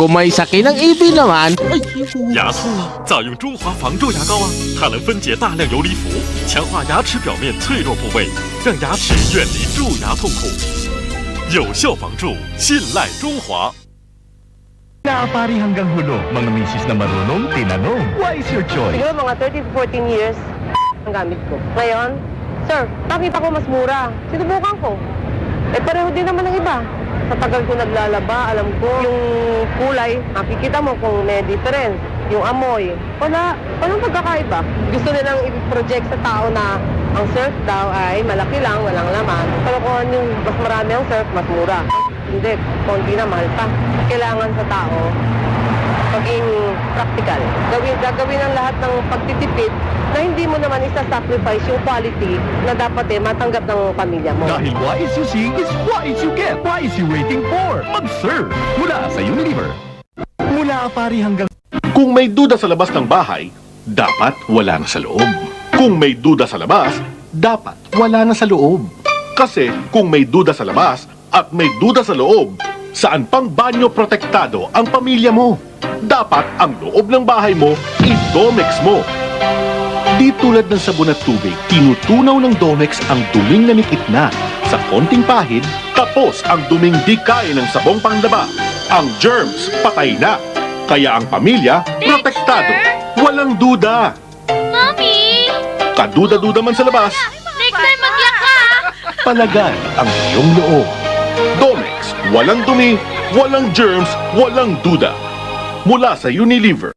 Kung may sakit ng ibig naman, 牙痛了，咋用中华防皱牙膏啊？它能分解大量游离符，强化牙齿表面脆弱部位，让牙齿远离蛀牙痛苦，有效防蛀，信赖中华。 Naapari hanggang hulo, mga misis na marunong tinanong. Why is your choice? Siguro mga 13 to 14 years ang gamit ko. Ngayon, sir, nakita ko mas mura. Sinubukan ko. Eh pareho din naman ng iba. Sa tagal ko naglalaba, alam ko yung kulay, makikita mo kung may difference. Yung amoy, walang pagkakaiba. Gusto nilang i-project sa tao na ang surf daw ay malaki lang, walang laman. Pero kung yung mas marami ang surf, mas mura. Hindi, konti na mahal pa. Kailangan sa tao maging practical. Gagawin ang lahat ng pagtitipid na hindi mo naman isa-sacrifice yung quality na dapat matanggap ng pamilya mo. Dahil wise you see is wise you get. Why is you waiting for? Mag-serve mula sa Unilever. Mula apari hanggang... Kung may duda sa labas ng bahay, dapat wala na sa loob. Kung may duda sa labas, dapat wala na sa loob. Kasi kung may duda sa labas at may duda sa loob, saan pang banyo protektado ang pamilya mo? Dapat ang loob ng bahay mo, i-Domex mo. Di tulad ng sabon at tubig, tinutunaw ng Domex ang duming namikit na. Sa konting pahid, tapos ang duming di kaya ng sabong panglaba. Ang germs, patay na. Kaya ang pamilya, protektado. Walang duda. Mommy! Kaduda-duda man sa labas, Next time magyak ka! palagay ang iyong loob. Domex, walang dumi, walang germs, walang duda. Mula sa Unilever.